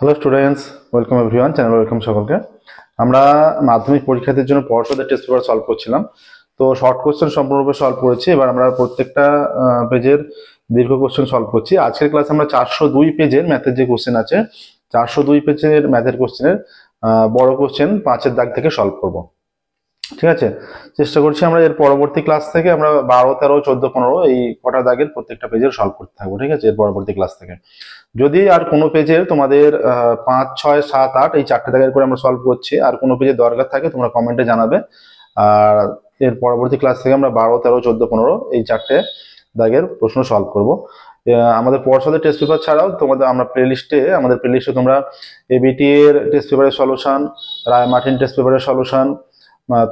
Hello students, welcome everyone, channel welcome সকলকে। আমরা মাধ্যমিক পরীক্ষার্থীর জন্য পর্ষদের টেস্ট পেপার সলভ করছিলাম। তো শর্ট কোশ্চেন সম্পূর্ণরূপে সলভ করেছি। এবার আমরা প্রত্যেকটা পেজের দীর্ঘ কোশ্চেন সলভ করছি। আজকের ক্লাসে আমরা 402 পেজের ম্যাথের যে কোশ্চেন আছে, 402 পেজের ম্যাথের কোশ্চেনের বড় কোশ্চেন 5-এর দাগ থেকে সলভ করব। ঠিক আছে, চেষ্টা করছি আমরা এর পরবর্তী ক্লাস থেকে আমরা 12, 13, 14, 15 এই কটা দাগের প্রত্যেকটা পেজের সলভ করতে থাকবো। ঠিক আছে, এর পরবর্তী ক্লাস থেকে যদি আর কোনো পেজের তোমাদের 5, 6, 7, 8 এই 4টে দাগের করে আমরা সলভ করছি, আর কোনো পেজের দরকার থাকে তোমরা কমেন্টে জানাবে। আর এর পরবর্তী ক্লাস থেকে আমরা 12, 13, 14, 15 এই 4টে দাগের প্রশ্ন সলভ করব। আমাদের পর্ষদের টেস্ট পেপার ছাড়াও আমাদের প্লেলিস্টে তোমরা এবিটি এর টেস্ট পেপারের সলিউশন, রায় মার্টিন টেস্ট পেপারের সলিউশন,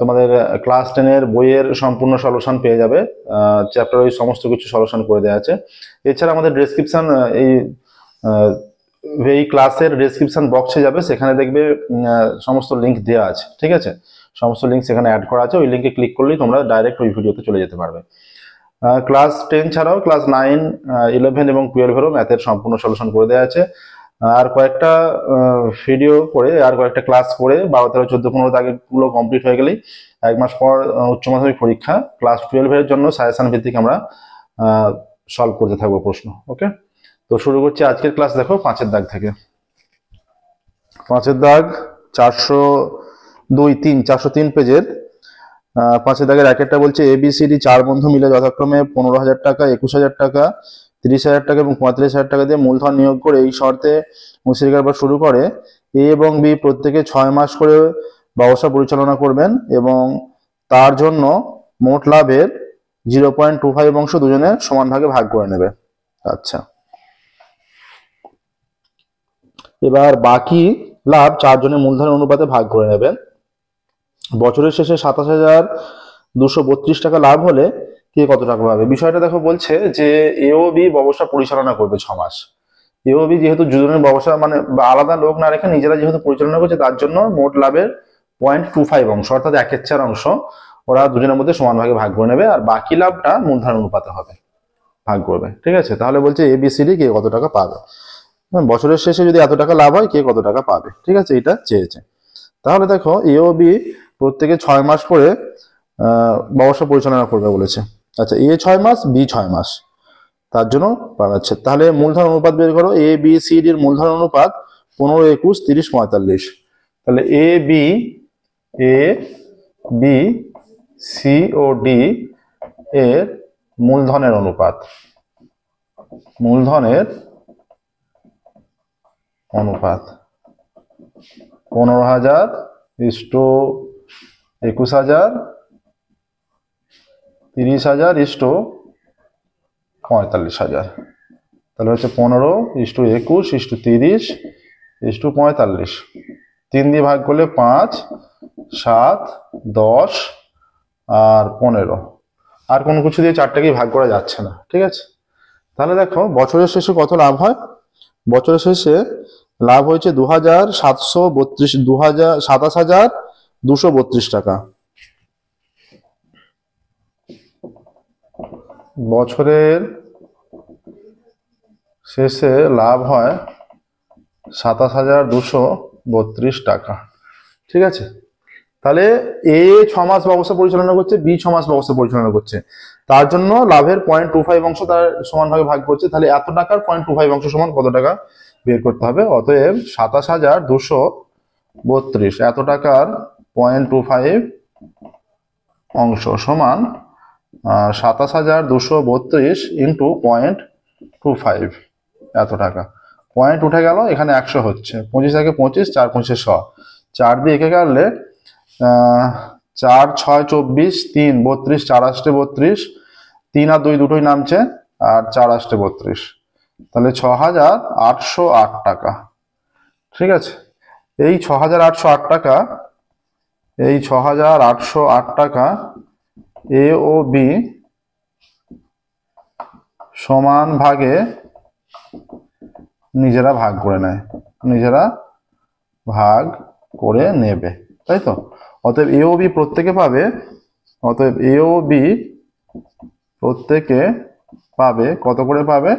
তোমাদের ক্লাস 10-এর বইয়ের সম্পূর্ণ সলিউশন পেয়ে যাবে। চ্যাপ্টার ওই সমস্ত কিছু সলিউশন করে দেওয়া আছে। এছাড়া আমাদের ডেসক্রিপশন এই ক্লাসের ডেসক্রিপশন বক্সে যাবে, সেখানে দেখবে সমস্ত লিঙ্ক দেওয়া আছে। ঠিক আছে, সমস্ত লিঙ্ক সেখানে অ্যাড করা আছে। ওই লিঙ্কে ক্লিক করলেই তোমরা ডাইরেক্ট ওই ভিডিওতে চলে যেতে পারবে। ক্লাস 10 ছাড়াও ক্লাস 9, 11 এবং 12-এরও ম্যাথের সম্পূর্ণ সলিউশন করে দেওয়া আছে। আর কয়েকটা ভিডিও করে আর কয়েকটা ক্লাস করে 12, 13, 14, 15 দাগেগুলো কমপ্লিট হয়ে গেলেই 1 মাস পর উচ্চ মাধ্যমিক পরীক্ষা ক্লাস 12-এর জন্য সাজেশন ভিত্তিক আমরা সলভ করতে থাকবো প্রশ্ন। ওকে, তো শুরু করছি আজকের ক্লাস। দেখো 5-এর দাগ থেকে। 5-এর দাগ 403 পেজের 5-এর দাগের একটা বলছে ABCD 4 বন্ধু মিলে যথাক্রমে 15,000 টাকা, 21,000 টাকা, 30,000 টাকা এবং 35,000 টাকা দিয়ে মূলধন নিয়োগ করে এই শর্তে মুচি কারবার শুরু করে A এবং B প্রত্যেকে 6 মাস করে ব্যবসা পরিচালনা করবেন এবং তার জন্য মোট লাভের 0.25 অংশ দুজনে সমান ভাগে ভাগ করে নেবে। আচ্ছা, এবার বাকি লাভ 4 জনের মূলধনের অনুপাতে ভাগ করে নেবেন। বছরের শেষে 27,232 টাকা লাভ হলে কে কত টাকা পাবে? বিষয়টা দেখো, বলছে যে এ ও বি ব্যবসা পরিচালনা করবে 6 মাস। এ ও বি যেহেতু দুজনের ব্যবসা মানে আলাদা লোক না রেখে নিজেরা যেহেতু পরিচালনা করছে, তার জন্য মোট লাভের 0.25 অংশ অর্থাৎ 1/4 অংশ ওরা দুজনের মধ্যে সমান ভাগে ভাগ করে নেবে, আর বাকি লাভটা মূলধন অনুপাতে হবে ভাগ করবে। ঠিক আছে, তাহলে বলছে ABCD কে কত টাকা পাবে, বছরের শেষে যদি এত টাকা লাভ হয় কে কত টাকা পাবে। ঠিক আছে, এটা চেয়েছে। তাহলে দেখো এ ও বি প্রত্যেকে 6 মাস করে ব্যবসা পরিচালনা করবে বলেছে। আচ্ছা, A 6 মাস, B 6 মাস, তার জন্য পাচ্ছে। তাহলে মূলধন অনুপাত বের করো। ABCD এর মূলধন অনুপাত 15, 21, 30, 45। তাহলে ABCD এর মূলধনের অনুপাত 15,000 ইস্টু 21,000, 30,000 ইস্টু 45,000। তাহলে হচ্ছে 15 ইস্টু 21 ইস্টু 30 ইস্টু 45। 3 দিয়ে ভাগ করলে 5, 7, 10 আর 15। আর কোনো কিছু দিয়ে 4টাকেই ভাগ করা যাচ্ছে না। ঠিক আছে, তাহলে দেখো বছরের শেষে কত লাভ হয়। বছরের শেষে লাভ হয়েছে 27,232 টাকা। বছরের শেষে লাভ হয় 27,232 টাকা। ঠিক আছে, তাহলে A 6 মাস ব্যবস্থা পরিচালনা করছে, B 6 মাস ব্যবস্থা পরিচালনা করছে, তার জন্য লাভের 0.25 অংশ তার সমান ভাগে ভাগ করছে। তাহলে এত টাকার 0.25 অংশ সমান কত টাকা বের করতে হবে। অতএব 27,232 এত টাকার 0.25 অংশ সমান 27,232 ইন্টু 0.25 এত টাকা। পয়েন্ট উঠে গেল, এখানে 100 হচ্ছে। 25 থেকে 25, 4 5 100, 4 দিয়ে একে কাটলে 4 6 24, 3 32, 4 8 32, 3 আর 2 দুটোই নামছে, আর 4 8 32। তাহলে 6,808 টাকা। ঠিক আছে, এই 6,808 টাকা, এই 6,808 টাকা A ও B সমান ভাগে নিজেরা ভাগ করে নেয়, নিজেরা ভাগ করে নেবে, তাই তো। অতএব A ও B প্রত্যেকে পাবে, অতএব A ও B প্রত্যেকে পাবে কত করে পাবে,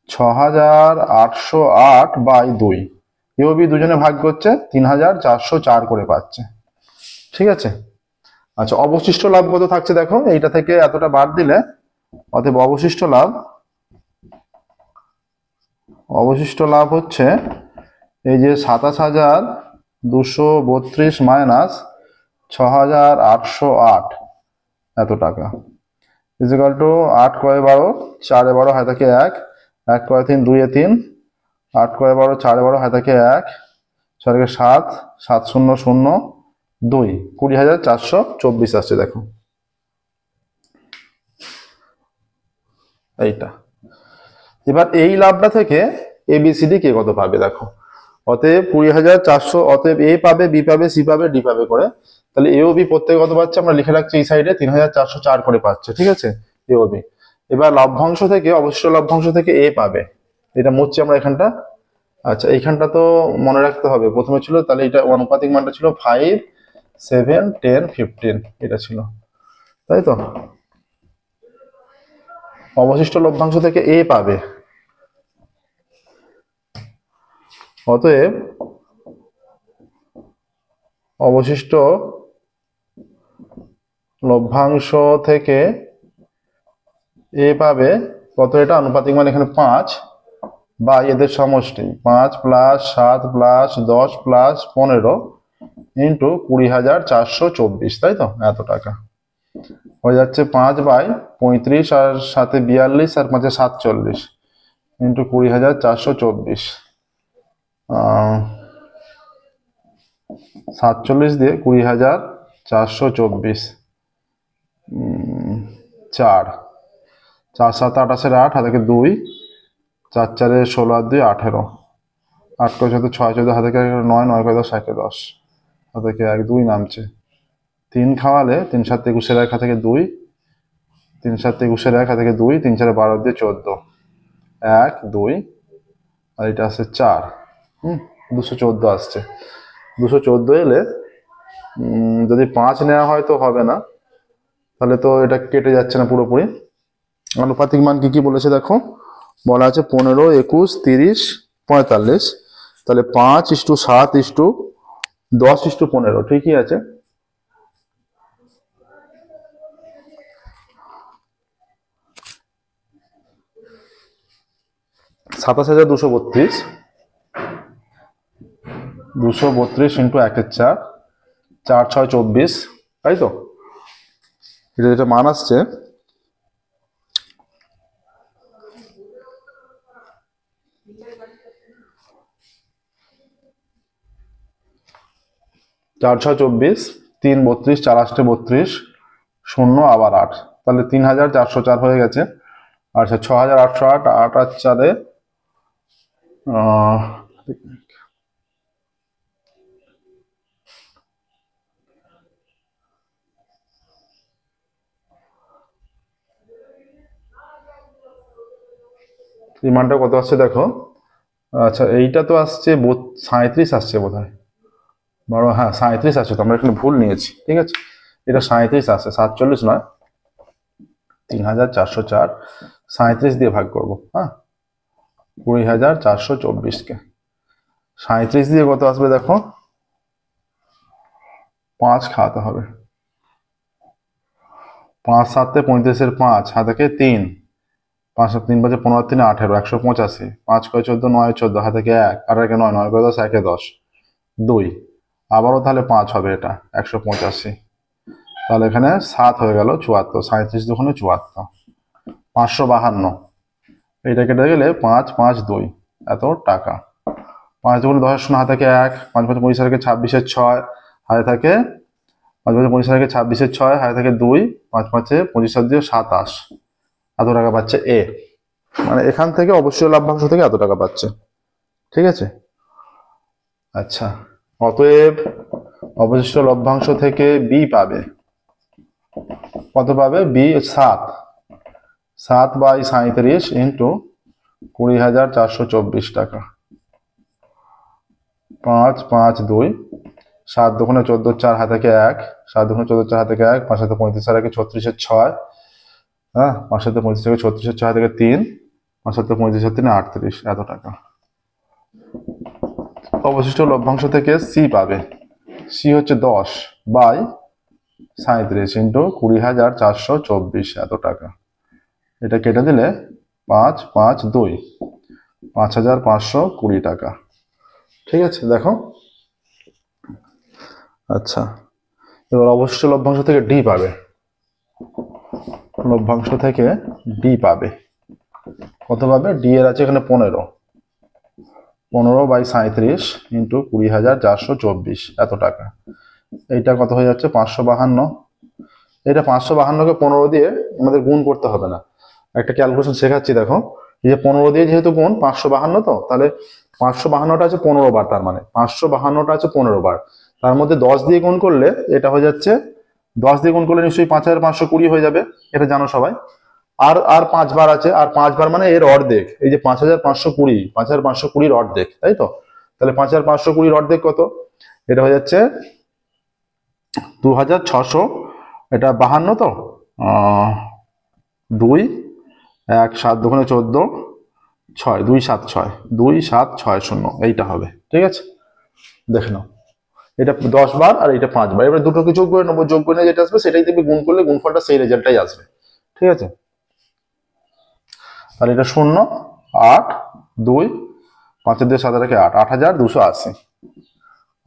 6,808/2। এ ও বি দুজনে ভাগ করছে, 3,404 করে পাচ্ছে। ঠিক আছে। আচ্ছা, অবশিষ্ট লাভ কত থাকছে দেখো, এইটা থেকে এতটা বাদ দিলে অতএব অবশিষ্ট লাভ হচ্ছে এই যে 27,232 মাইনাস 6,808 এত টাকা, ইজিক্যাল টু 8 × 12, 4 × 12 হাতে থাকে 1, 1 × 3 2 এ 3, 8 × 12 4 × 12 হাতে থাকে 1, 4 × 7 7 0 0 2, 20,424 আসছে দেখো এইটা। এবার এই লাভটা থেকে এবিসিডি কে কত পাবে দেখো, অতএব 20,400, অতএব এ পাবে, বি পাবে, সি পাবে, ডি পাবে করে, তাহলে এ ও বি প্রত্যেকে কত পাচ্ছে আমরা লিখে রাখছি এই সাইডে, 3,404 করে পাচ্ছে। ঠিক আছে, এ ও বি। এবার লভ্যাংশ থেকে, অবশিষ্ট লভ্যাংশ থেকে এ পাবে, এটা মুছছি আমরা এখানটা। আচ্ছা, এইখানটা তো মনে রাখতে হবে, প্রথমে ছিল তাহলে এটা অনুপাতিক মানটা ছিল 5 7 10 15, এটা ছিল, তাই তো। অবশিষ্ট লভ্যাংশ থেকে এ পাবে, অতএব অবশিষ্ট লভ্যাংশ থেকে এ পাবে কত, এটা আনুপাতিক মান এখানে 5 বা এদের সমষ্টি 5 + 7 + 10 + 15 ইন্টু 20,424, তাই তো, এত টাকা হয়ে যাচ্ছে 5/35 আর 7 42 আর 5 47 ইন্টু 20,424, 47 দিয়ে 20,424, 4 4 7 28 8 হাতে 2, 4 4 16 আর 2 18, 8 × 14 6 14 হাতে 9 9 × 10 10 হাতে 1 2 নামছে, 3 খাওয়ালে 3 7 21 1 হাতে 2, 3 7 21 1 হাতে 2, 3 4 12 দিয়ে 14, 1 2 আর এটা আসছে 4, 214 আসছে। 214 এলে যদি 5 নেওয়া হয় তো হবে না, তাহলে তো এটা কেটে যাচ্ছে না পুরোপুরি। আনুপাতিক মান কি কি বলেছে দেখো, বলা আছে 15 21 30 45, তাহলে 5:7:10:15, ঠিকই আছে। $27,232 ইন্টু 1/4, 4 6 24, তাই তো। এটা যেটা মান আসছে 4 6 24, 3 32, 4 8 32, 0 আবার 8, তাহলে 3,404 হয়ে গেছে। আচ্ছা, 6,808, 8 আর 4-এ এই মানটা কত আসছে দেখো। আচ্ছা, এইটা তো আসছে 37 আসছে বোধ হয়, বড়, হ্যাঁ 37 আসছে, তো আমরা এখানে ভুল নিয়েছি। ঠিক আছে, এটা 37 আসছে, 47 নয়। 3,404 37 দিয়ে ভাগ করবো, হ্যাঁ 20,424-কে 37 দিয়ে কত আসবে দেখো, 5 খাওয়াতে হবে, 5 7 35-এর 5 হাতে 3, 5 7 3 5 15 3 18, 185, 5 × 14 9 14 হাতে 1 আর 1 9 9 × 10 1 10 2, আবারও তাহলে 5 হবে, এটা 185, তাহলে এখানে 7 হয়ে গেল 74, 37 দুগুণে 74, 552, এইটা কেটে গেলে 5 5 2 এত টাকা। 5 দুগুণে 10 শূন্য হাতে 1, 5 5 25 থেকে 26-এর 6 হাতে থাকে, 5 5 25 থেকে 26-এর 6 হাতে থাকে 2, 5 5 25 দিয়ে 27, এত টাকা পাচ্ছে এ। মানে এখান থেকে অবশ্যই লভ্যাংশ থেকে এত টাকা পাচ্ছে। ঠিক আছে। আচ্ছা, অতএব অবশিষ্ট লভ্যাংশ থেকে বি পাবে, কত পাবে, বি 7 7/37 ইন্টু 20,424 টাকা, 5 5 2, 7 দুগুণে 14 4 হাতে 1, 7 দুগুণে 14 4 হাতে 1, 5 7 35 আর 1 36-এর 6, হ্যাঁ 5 7 35 থেকে 36-এর 6 থেকে 3, 5 7 35 38 এত টাকা। অবশিষ্ট লভ্যাংশ থেকে সি পাবে, সি হচ্ছে 10 বাই 37 ইন্টু 20,424 এত টাকা। এটা কেটে দিলে 5 5 2 5,520 টাকা। ঠিক আছে, দেখো। আচ্ছা, এবার অবশিষ্ট লভ্যাংশ থেকে ডি পাবে, লভ্যাংশ থেকে ডি পাবে। কত পাবে? ডি এর আছে এখানে 15 বাই 37 ইন্টু 20,424 এত টাকা। এইটা কত হয়ে যাচ্ছে? 552। এটা 552কে 15 দিয়ে আমাদের গুণ করতে হবে না, একটা ক্যালকুলেশন শেখাচ্ছি। দেখো, এই যে 15 দিয়ে যেহেতু গুণ, 552 তো, তাহলে 552টা আছে 15 বার, তার মানে 552টা আছে 15 বার। তার মধ্যে 10 দিয়ে গুণ করলে এটা হয়ে যাচ্ছে, 10 দিয়ে গুণ করলে নিশ্চয়ই 5,520 হয়ে যাবে, এটা জানো সবাই। আর আর 5 বার আছে, আর 5 বার মানে এর অর্ধেক। এই যে 5,520 অর্ধেক, তাই তো? তাহলে 5,520 অর্ধেক কত? এটা হয়ে যাচ্ছে 2,600। এটা 52 তো, 2 1 7 2 14 6 2 7 6 2 7 6 0 এইটা হবে। ঠিক আছে, দেখে নাও। এটা 10 বার আর এটা 5 বার। এবার দুটোকে যোগ করে নেবো, যোগ করে যেটা আসবে সেটাই দেখবে গুণ করলে গুণফলটা সেই রেজাল্টটাই আসবে। ঠিক আছে, তাহলে এটা 0 8 2 5 2 7 8 8,280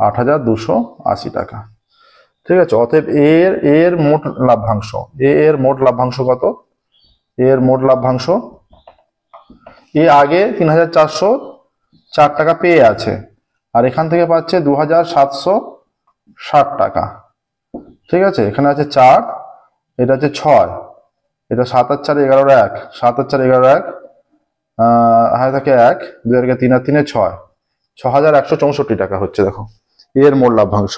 8,280 টাকা। ঠিক আছে, অতএব এর মোট লাভ্যাংশ, এর মোট লাভ্যাংশ কত? এর মোট লাভ্যাংশ, এ আগে 3,404 টাকা পেয়ে আছে, আর এখান থেকে পাচ্ছে 2,760 টাকা। ঠিক আছে, এখানে আছে 4, এটা আছে 6, এটা 7 আর 4 11 1 7 আর 4 11 1 হাতে থাকে 1 2 আর 3 আর 3 6 6,164 টাকা হচ্ছে। দেখো, এর মোট লাভ্যাংশ।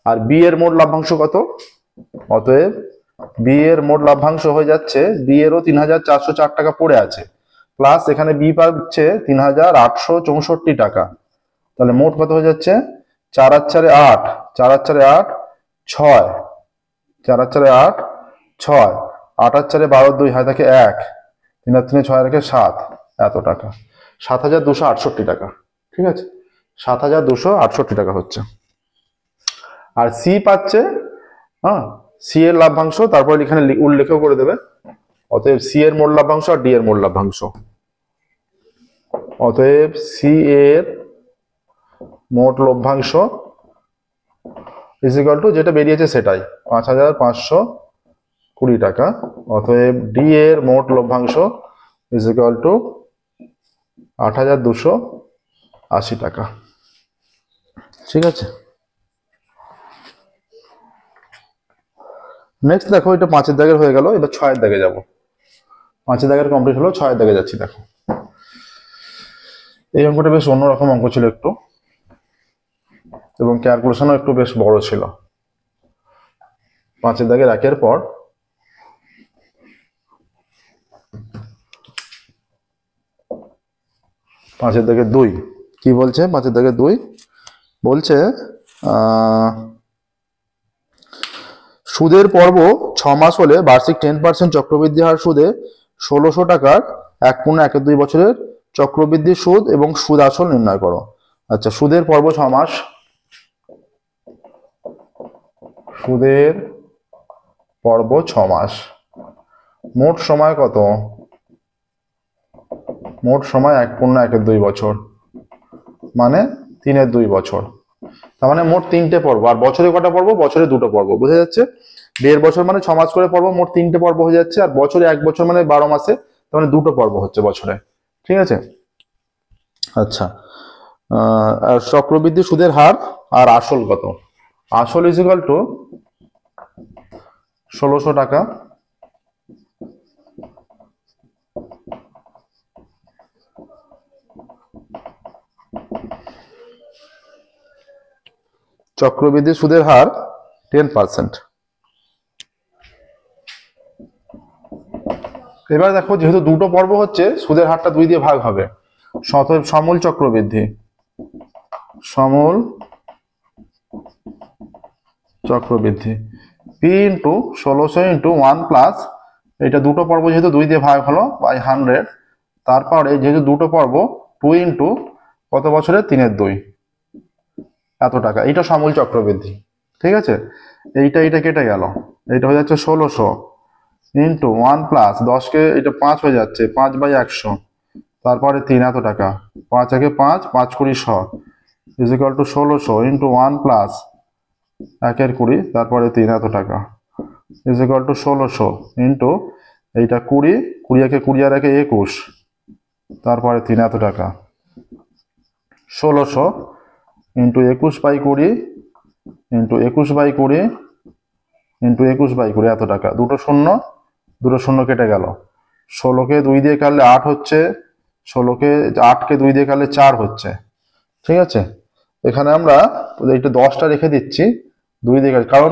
আর বি এর মোট লাভ্যাংশ কত? অতএব বি এর মোট লাভ্যাংশ হয়ে যাচ্ছে, বি এরও 3,404 টাকা পড়ে আছে, প্লাস এখানে বি পাচ্ছে 3,864 টাকা। তাহলে মোট কত হয়ে যাচ্ছে? 4 আর 4 8 4 আর 4 8 6 4 আর 4 8 6 8 আর 4 12 2 হাতে থাকে 1 3 আর 3 6 রেখে 7 এত টাকা, 7,268 টাকা। ঠিক আছে, 7,268 টাকা হচ্ছে। আর সি পাচ্ছে, হ্যাঁ, সি এর লাভ্যাংশ, তারপর এখানে উল্লেখ করে দেবে। অতএব সি এর মোট লাভ্যাংশ আর ডি এর মোট লাভ্যাংশ। অতএব সি এর মোট লভ্যাংশ ইজ ইকুয়াল টু যেটা বেরিয়েছে সেটাই, 5,520 টাকা। অতএব ডি এর মোট লভ্যাংশ ইজ ইকুয়াল টু 8,280 টাকা। ঠিক আছে, নেক্সট দেখো, এটা 5 এর দাগের হয়ে গেল, এবার 6 এর দাগে যাব। 5 এর দাগের কমপ্লিট হলো, 6 এর দাগে যাচ্ছি। দেখো, এই অঙ্কটা বেশ অন্যরকম অঙ্ক ছিল একটু, এবং ক্যালকুলেশনও একটু বেশ বড় ছিল। 5 এর দাগের 1 এর পর 5 এর দাগের 2 কি বলছে? 5 এর দাগের 2 বলছে, সুদের পর্ব 6 মাস হলে বার্ষিক 10% চক্রবৃদ্ধি হার সুদে 1,600 টাকার 1.12 বছরের চক্রবৃদ্ধি সুদ এবং সুদ আসল নির্ণয় করো। আচ্ছা, সুদের পর্ব 6 মাস, সুদের পর্ব 6 মাস, মোট সময় কত? মোট সময় 1.12 বছর, মানে 3/2 বছর। তার মানে মোট 3টে পর্ব। আর বছরে কটা পর্ব? বছরে 2টো পর্ব। বোঝা যাচ্ছে? 1.5 বছর মানে 6 মাস করে পর্ব, মোট 3টে পর্ব হয়ে যাচ্ছে। আর বছরে 1 বছর মানে 12 মাসে, তার মানে 2টো পর্ব হচ্ছে বছরে। ঠিক আছে, আচ্ছা। আর চক্রবৃদ্ধি সুদের হার আর আসল কত? আসল ইজ ইকুয়াল টু 1,600 টাকা চক্রবৃদ্ধি সুদের হার 10%। এবার দেখো, যেহেতু 2টো পর্ব হচ্ছে, সুদের হারটা 2 দিয়ে ভাগ হবে। সমূল চক্রবৃদ্ধি, সমূল চক্রবৃদ্ধি পি ইন্টু 1,600 ইন্টু 1 প্লাস, এটা 2টো পর্ব যেহেতু 2 দিয়ে ভাগ হলো বাই 100, তারপরে যেহেতু দুটো পর্ব 2 ইন্টু কত বছরে 3/2 এত টাকা। এইটা সমূল চক্রবৃদ্ধি, ঠিক আছে। এইটা কেটে গেল, এইটা হয়ে যাচ্ছে 1600 ইন্টু 1 প্লাস 10কে এটা 5 হয়ে যাচ্ছে 5/100, তারপরে 3 এত টাকা, 5 একে 5, 5 20 100 is equal two 1600 into 1 plus 1 20, তারপরে 3 এত টাকা ইজ ইকুয়াল টু 1600 ইন্টু এইটা 20, 20 একে 20 আর একে 21, তারপরে 3 এত টাকা, 1600 ইন্টু 21/20 ইন্টু 21/20 ইন্টু 21/20 এত টাকা। দুটো শূন্য কেটে গেল। 16কে 2 দিয়ে কাটলে 8 হচ্ছে, 8কে 2 দিয়ে কাটলে 4 হচ্ছে, ঠিক আছে। এখানে আমরা এইটা 10টা রেখে দিচ্ছি 2 দিয়ে, কারণ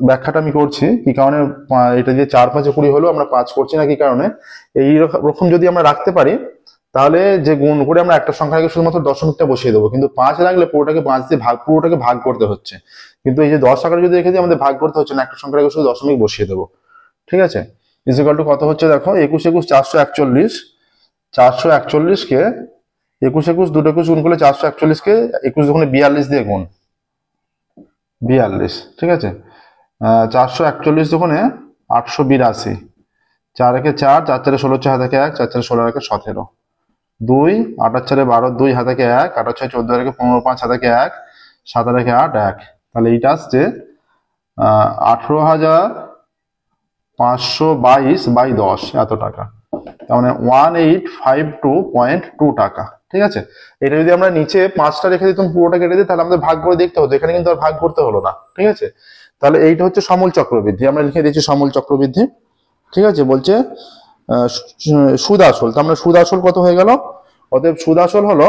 ব্যাখ্যাটা আমি করছি কি কারণে। এটা দিয়ে 4 5 20 হলো, আমরা 5 করছি না কি কারণে। এই রকম যদি আমরা রাখতে পারি তাহলে যে গুণ করে আমরা একটা সংখ্যাকে শুধুমাত্র দশমিকটা বসিয়ে দেবো, কিন্তু 5 রাখলে পুরোটাকে 5 দিয়ে পুরোটাকে ভাগ করতে হচ্ছে। কিন্তু এই যে 10 আকারে যদি রেখে দিই আমাদের ভাগ করতে হচ্ছে না, একটা সংখ্যাকে শুধু দশমিক বসিয়ে দেবো, ঠিক আছে। ইজ ইকুয়াল টু কত হচ্ছে দেখো, 21 21 441, 441কে 21 21 দুটো 21 গুণ করলে 441কে 21 দোকানে 42 দিয়ে গুণ, 42, ঠিক আছে। 441 দোকানে 882, 4 একে 4, 4 4 16, 4 হাতে 1, 4 4 16 একে 17, 2 8 4 12, 2 হাতে 1, 8 6 14 একে 15, 5 হাতে 1, 7 একে 8 1, তাহলে এইটা আসছে 18,522/10 এত টাকা, তার মানে 1852.2 টাকা, ঠিক আছে। এটা যদি আমরা নিচে 5টা রেখে দিতাম পুরোটা কেটে দিই তাহলে আমাদের ভাগ করে দেখতে হতো, এখানে কিন্তু আর ভাগ করতে হলো না, ঠিক আছে। তাহলে এইটা হচ্ছে সমূল চক্রবৃদ্ধি, আমরা লিখে দিচ্ছি সমূল চক্রবৃদ্ধি, ঠিক আছে। বলছে সুদ আসল, তার মানে সুদ আসল কত হয়ে গেল, অতএব সুদ আসল হলো,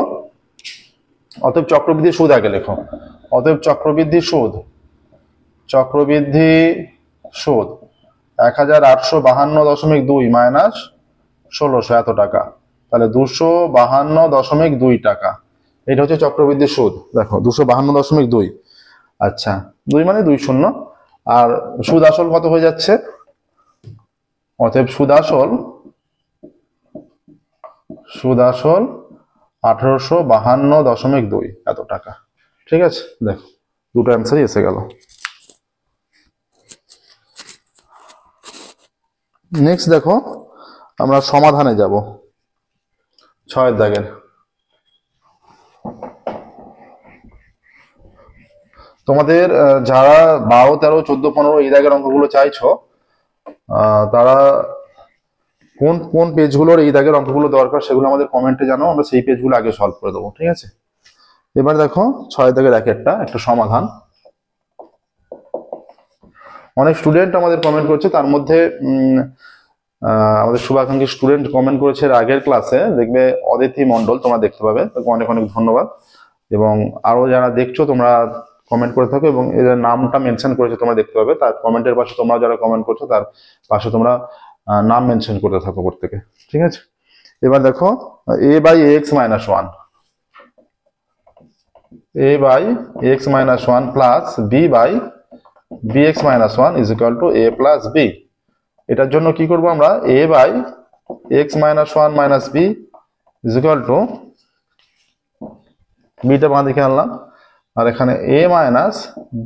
অতএব চক্রবৃদ্ধি সুদ আগে লেখো, অতএব চক্রবৃদ্ধি সুদ 1852.2 মাইনাস 1600 এত টাকা, তাহলে 252.2 টাকা। এটা হচ্ছে চক্রবৃদ্ধি সুদ, দেখো 252.2, আচ্ছা 2 মানে 2 শূন্য, আর সুদ আসল কত হয়ে যাচ্ছে, অতএব সুদ আসল 1852.2 এত টাকা, ঠিক আছে। দেখো দুটো অ্যান্সারই এসে গেল। নেক্সট দেখো আমরা সমাধানে যাব 6 দাগের। তোমাদের যারা 12 13 14 15 এই দাগের অঙ্কগুলো চাইছো তারা কোন কোন পেজগুলোর এই দাগের অঙ্কগুলো দরকার সেগুলো আমাদের কমেন্টে জানাও, আমরা সেই পেজগুলো আগে সলভ করে দেবো, ঠিক আছে। এবার দেখো 6 দাগের একটা সমাধান। অনেক স্টুডেন্ট আমাদের কমেন্ট করছে, তার মধ্যে আমাদের শুভাকাঙ্ক্ষী স্টুডেন্ট কমেন্ট করেছে আগের ক্লাসে, দেখবে অদিতি মন্ডল, তোমরা দেখতে পাবে, তাকে অনেক অনেক ধন্যবাদ। এবং আরো যারা দেখছো তোমরা কমেন্ট করে থাকো এবং এদের নামটা মেনশন করেছে তোমরা দেখতে পাবে, তার কমেন্টের পাশে তোমরা যারা কমেন্ট করছো তার পাশে তোমরা নাম মেনশন করতে থাকো প্রত্যেকে, ঠিক আছে। এবার দেখো a/x-1, a/x-1 plus b/bx-1 is equal two a plus b। এটার জন্য কি করব আমরা, a/x-1 minus b is equal two, beta বাঁ দিকে আনলাম, আর এখানে a মাইনাস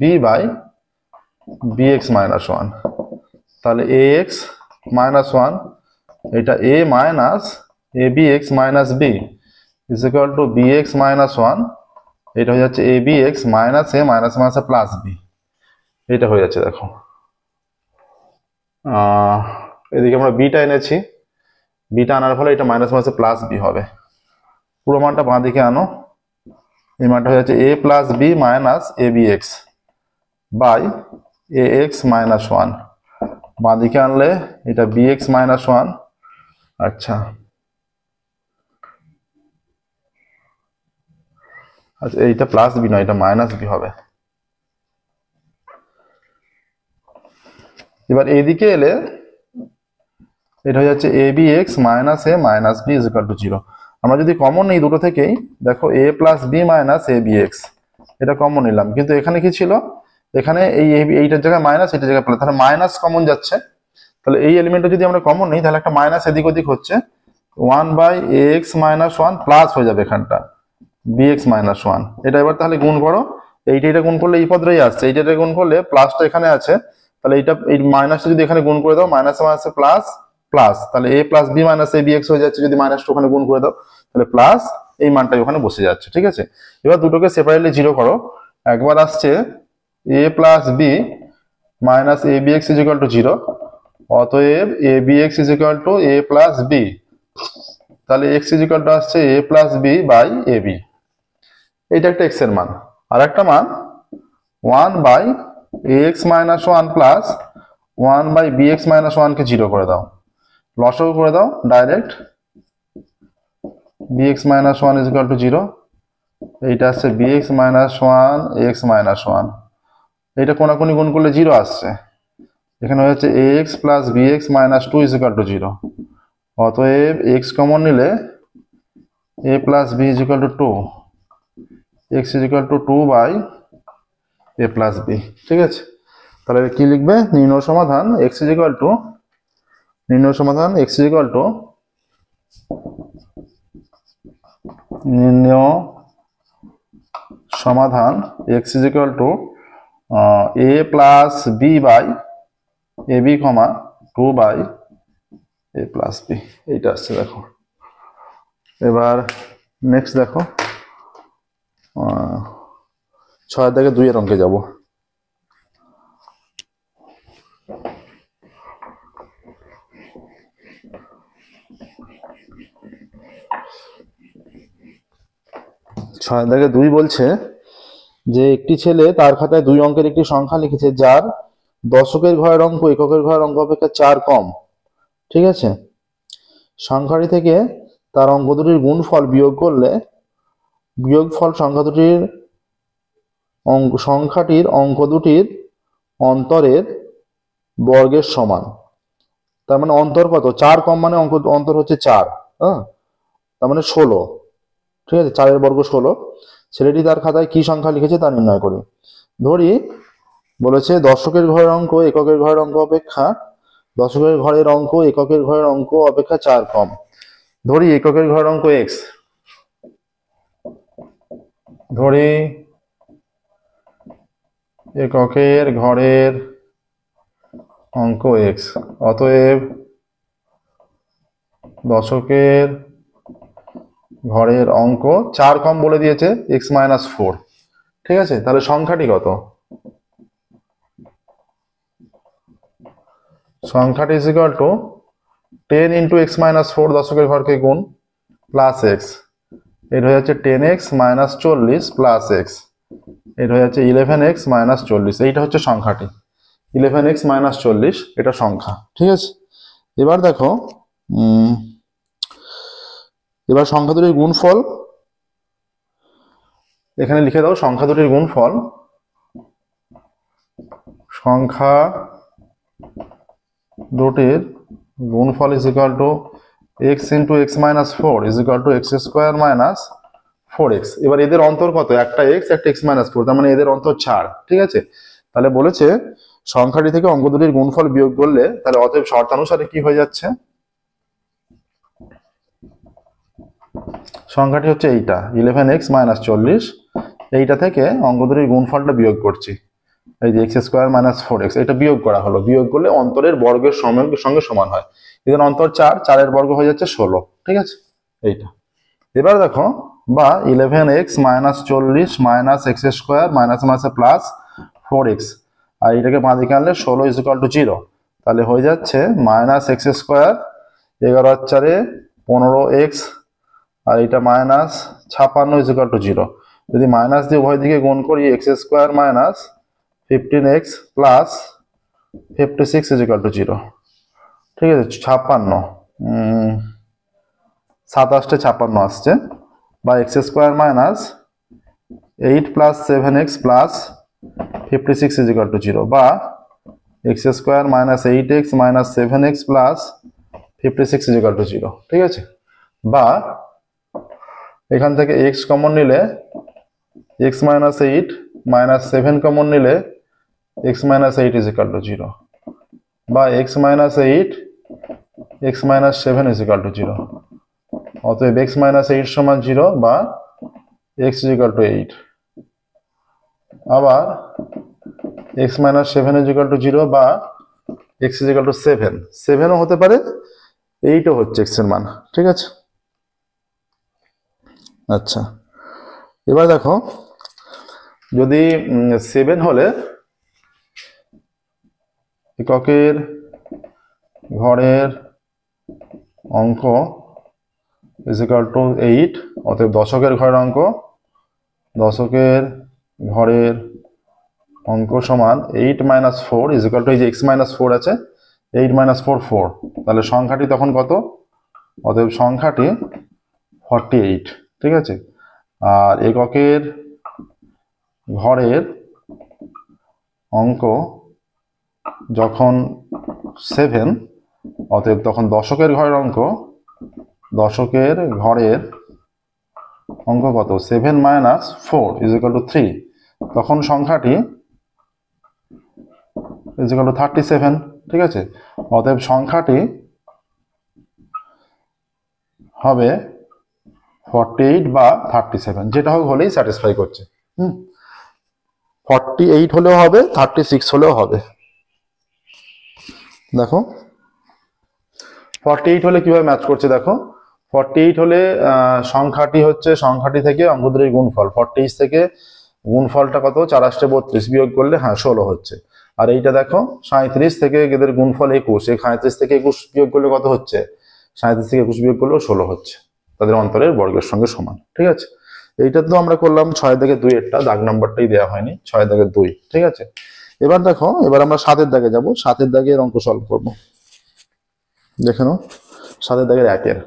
b/bx-1, তাহলে ax মাইনাস 1, এটা a minus abx minus b is equal two bx minus 1, এটা হয়ে যাচ্ছে abx minus a minus minus plus b, এটা হয়ে যাচ্ছে। দেখো এদিকে আমরা বিটা এনেছি, বিটা আনার ফলে এটা মাইনাস মাইনাস প্লাস বি হবে। পুরো মানটা বাঁ দিকে আনো, এই মানটা হয়ে যাচ্ছে a plus B minus abx by ax minus 1, বাঁ দিকে আনলে এটা bx মাইনাস 1, আচ্ছা আচ্ছা এইটা প্লাস বি নয়, এটা মাইনাস বি হবে। এবার এইদিকে এলে এটা হয়ে যাচ্ছে abx minus a minus b is equal two 0। আমরা যদি কমন নিই দুটো থেকেই, দেখো a plus b minus abx, এটা কমন নিলাম, কিন্তু এখানে কি ছিল, এখানে এইটার জায়গায় মাইনাস, এটার জায়গায় প্লাস, তাহলে মাইনাস কমন যাচ্ছে, তাহলে এই এলিমেন্টটা যদি আমরা কমন নিই তাহলে একটা মাইনাস এদিক ওদিক হচ্ছে, 1/ax - 1 প্লাস হয়ে যাবে এখানটা bx - 1। এটা এবার তাহলে গুণ করো, এইটা গুণ করলে এই পদটাই আসছে, এইটা গুণ করলে প্লাসটা এখানে আছে, তাহলে এইটা এই মাইনাসটা যদি এখানে গুণ করে দাও, মাইনাসে মাইনাসে প্লাস প্লাস, তাহলে a + b - a bx হয়ে যাচ্ছে। যদি মাইনাসটা ওখানে গুণ করে দাও তাহলে প্লাস এই মানটাই ওখানে বসে যাচ্ছে, ঠিক আছে। এবার দুটোকে সেপারেটলি জিরো করো। একবার আসছে a + b - abx = 0, অতএব abx = a + b, তাহলে x আসছে a + b/ab। এইটা একটা x এর মান। আর একটা মান 1/ax - 1 প্লাস 1/bx - 1 কে 0 করে দাও, লসাগু করে দাও ডাইরেক্ট, bx - 1 = 0, এইটা আসছে bx - 1 x - 1, এইটা কোনাকুনি গুণ করলে 0 আসছে, এখানে হচ্ছে ax + bx - 2 = 0, অতএব x কমন নিলে a + b = 2, x = 2/a + b, ঠিক আছে। তাহলে কি লিখবে? নির্ণয় সমাধান x = নির্ণয় সমাধান x = নির্ণয় সমাধান x = a + b/ab, 2/a + b, এইটা আসছে দেখো। এবার নেক্সট দেখো 6 থেকে 2 এর অঙ্কে যাব। ছয় থেকে 2 বলছে যে একটি ছেলে তার খাতায় 2 অঙ্কের একটি সংখ্যা লিখেছে যার দশকের ঘরের অঙ্ক এককের ঘরের অঙ্ক অপেক্ষা 4 কম, ঠিক আছে। সংখ্যাটি থেকে তার অঙ্ক দুটির গুণফল বিয়োগ করলে বিয়োগফল সংখ্যাটির অঙ্ক দুটির অন্তরের বর্গের সমান। তার মানে অন্তর কত? 4 কম মানে অন্তর হচ্ছে 4, হ্যাঁ, তার মানে 16, ঠিক আছে। 4 এর বর্গ 16। ছেলেটি তার খাতায় কি সংখ্যা লিখেছে তা নির্ণয় করি। ধরি বলেছে দশকের ঘরের অঙ্ক এককের ঘরের অঙ্ক অপেক্ষা, দশকের ঘরের অঙ্ক এককের ঘরের অঙ্ক অপেক্ষা 4 কম। ধরি এককের ঘরের অঙ্ক x, ধরি এককের ঘরের অঙ্ক x, অতএব দশকের ঘরের অঙ্ক 4 কম বলে দিয়েছে x - 4, ঠিক আছে। তাহলে সংখ্যাটি কত? সংখ্যাটি = 10 × x - 4, দশকের ঘরকে গুণ, প্লাস x, এর হয়ে যাচ্ছে 10x - 40 প্লাস x, এর হয়ে যাচ্ছে 11x - 40, এইটা হচ্ছে সংখ্যাটি 11x - 40, এটা সংখ্যা, ঠিক আছে। এবার দেখো এবার সংখ্যা দুটির গুণফল এখানে লিখে দাও। সংখ্যা দুটির গুণফল, সংখ্যা দুটির গুণফল = x × x - 4 = x² - 4x। এবার এদের অন্তর কত? একটা x একটা x - 4, তার মানে এদের অন্তর 4, ঠিক আছে। তাহলে বলেছে সংখ্যাটি থেকে অঙ্ক দুটির গুণফল বিয়োগ করলে, তাহলে অতএব শর্তানুসারে কি হয়ে যাচ্ছে? সংখ্যাটি হচ্ছে এইটা 11x - 40, এইটা থেকে অঙ্ক দুটির গুণফলটা বিয়োগ করছি, এই যে x² - 4x, এটা বিয়োগ করা হলো। বিয়োগ করলে অন্তরের বর্গের সঙ্গে সমান হয়। এদের অন্তর 4, 4 এর বর্গ হয়ে যাচ্ছে 16, ঠিক আছে, এইটা। এবার দেখো, বা 11x - 40 - x² প্লাস 4x, আর এটাকে বাঁ দিকে আনলে 16 = 0, তাহলে হয়ে যাচ্ছে -x², 11 × 4 15x, আর এটা -56 = 0। যদি মাইনাস দিয়ে উভয় দিকে গুণ করি, x² - 15x প্লাস 56 = 0, ঠিক আছে। 56, 27 আসছে, বা x² - 8 + 7x প্লাস 56 = 0, বা x² - 8x - 7x প্লাস 56 = 0, ঠিক আছে। বা এখান থেকে x কমন নিলে x - 8 - 7 কমন নিলে x - 8 = 0, বা x - 8 x - 7 = 0, অতএব x মাইনাস 8 সমান 0 বা x ইকুয়াল টু 8। আবার x মাইনাস 7 ইকুয়াল টু 0 বা x ইকুয়াল টু 7। 7ও হতে পারে, 8ও হচ্ছে x এর মান। ঠিক আছে, আচ্ছা এবার দেখো, যদি 7 হলে এককের ঘরের অঙ্ক ইজ ইকুয়াল টু 8, অতএব দশকের ঘরের অঙ্ক, দশকের ঘরের অঙ্ক সমান 8 মাইনাস 4 ইজ ইকুয়াল টু, এই যে x মাইনাস 4 আছে, 8 মাইনাস 4 4, তাহলে সংখ্যাটি তখন কত? অতএব সংখ্যাটি 48। ঠিক আছে, আর এককের ঘরের অঙ্ক যখন 7, অতএব তখন দশকের ঘরের অঙ্ক, দশকের ঘরের অঙ্ক কত? 7 মাইনাস 4 ইজ ইকুয়াল টু 3, তখন সংখ্যাটি ইজ ইকুয়াল টু 37। ঠিক আছে, অতএব সংখ্যাটি হবে 48 বা 37, যেটা হোক হলেই স্যাটিসফাই করছে। 48 হলেও হবে, 36 হলেও হবে। দেখো 48 হলে কিভাবে ম্যাচ করছে, দেখো 48 হলে সংখ্যাটি হচ্ছে, সংখ্যাটি থেকে অঙ্ক দুটির গুণফল, 48 থেকে গুণফলটা কত? 4 8 32, বিয়োগ করলে 16 হচ্ছে। আর এইটা দেখো 37 থেকে এদের গুণফল 21, এই 37 থেকে 21 বিয়োগ করলে কত হচ্ছে? 37 থেকে 21 বিয়োগ করলেও 16 হচ্ছে, তাদের অন্তরের বর্গের সঙ্গে সমান। ঠিক আছে, এইটা তো আমরা করলাম 6 দাগে 2 এরটা, দাগ নাম্বারটাই দেওয়া হয়নি, 6 দাগে 2। ঠিক আছে, এবার দেখো, এবার আমরা 7 দাগে যাব, 7 দাগের অঙ্ক সলভ করব। দেখে নাও 7 দাগের 1-এর,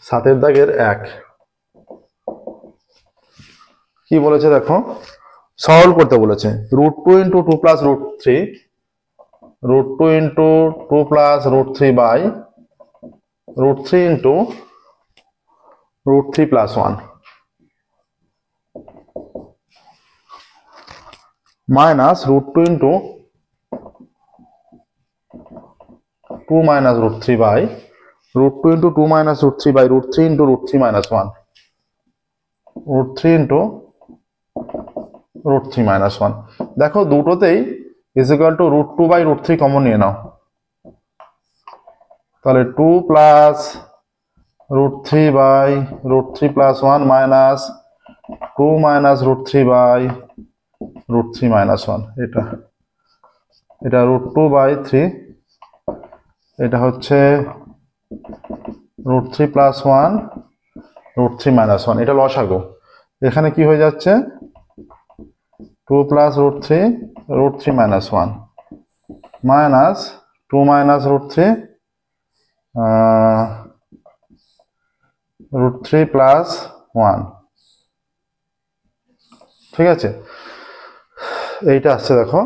সাতের দাগের 1 কি বলেছে দেখো, সরল করতে বলেছে। √2 × 2 plus √3, √2 × 2 plus √3 by √3 × √3 plus 1 minus √2 × 2 minus √3 by √2 × 2 minus √3 by √3 × √3 minus 1, √3 × √3 minus 1। দেখো দুটোতেই is equal to √2 by √3 common নিয়ে নাও, তাহলে 2 plus √3 by √3 plus 1 minus 2 minus √3 by √3 minus 1, এটা √2 বাই 3, এটা হচ্ছে √3 প্লাস 1 √3 মাইনাস 1, এটা লসাগু। এখানে কি হয়ে যাচ্ছে? 2 plus √3 √3 minus 1 minus 2 minus √3 √3 plus 1। ঠিক আছে, এইটা আসছে দেখো,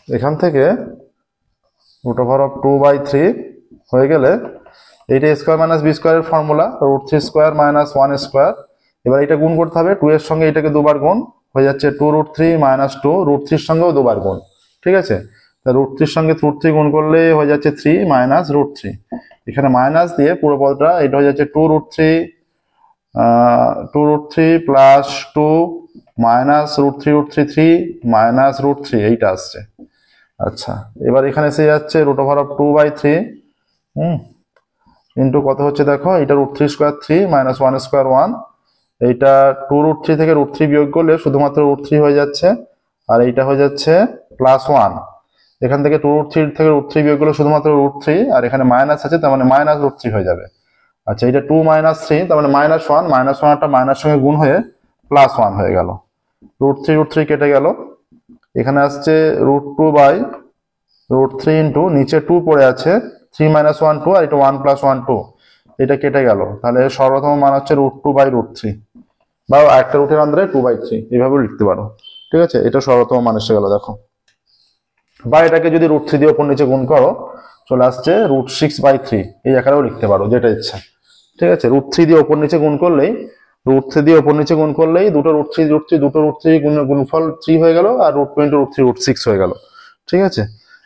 এখান থেকে √2/3 হয়ে গেলে এইটা স্কোয়ার মাইনাস বি স্কোয়ারের ফর্মুলা, √3 স্কোয়ার মাইনাস 1 স্কোয়ার। এবার এটা গুণ করতে হবে, 2 এর সঙ্গে এটাকে দুবার গুণ হয়ে যাচ্ছে 2√3 মাইনাস 2, √3 এর সঙ্গেও দুবার গুণ। ঠিক আছে, তা √3 এর সঙ্গে √3 গুণ করলে হয়ে যাচ্ছে 3 মাইনাস √3, এখানে মাইনাস দিয়ে পুরো পদটা এটা হয়ে যাচ্ছে 2√3 প্লাস 2 মাইনাস √3 3 মাইনাস √3, এইটা আসছে। আচ্ছা, এবার এখানে এসে যাচ্ছে √2/3 ইন্টু কত হচ্ছে দেখো, এটা √3 স্কোয়ার 3 মাইনাস 1 স্কোয়ার 1, এইটা 2√3 থেকে √3 বিয়োগ করলে শুধুমাত্র √3 হয়ে যাচ্ছে, আর এইটা হয়ে যাচ্ছে প্লাস 1। এখান থেকে 2√3 থেকে √3 বিয়োগ করলে শুধুমাত্র √3, আর এখানে মাইনাস আছে, তার মানে মাইনাস √3 হয়ে যাবে। আচ্ছা, এটা 2 মাইনাস 3, তার মানে মাইনাস 1, মাইনাস 1 একটা মাইনাস সঙ্গে গুণ হয়ে প্লাস 1 হয়ে গেল, √3 কেটে গেল, এখানে আসছে √2/√3 ইন্টু নিচে 2 পড়ে আছে, 3 মাইনাস 1 2, আর এটা 1 প্লাস 1 2, এটা কেটে গেল, তাহলে সর্বপ্রথম মান হচ্ছে √2/√3, বা একটা রুটের আন্দারে 2/3 এইভাবে লিখতে পারো। ঠিক আছে, এটা সর্বপ্রথম মান এসে গেল দেখো। বা এটাকে যদি √3 দিয়ে ওপর নিচে গুণ করো চলে আসছে √6/3, এই আকারেও লিখতে পারো, যেটা ইচ্ছা। ঠিক আছে, √3 দিয়ে ওপর নিচে গুণ করলেই √3 দিয়ে ওপর নিচে গুণ করলেই দুটো √3 গুণফল 3 হয়ে গেল, আর √2 × √3 √6 হয়ে গেল। ঠিক আছে,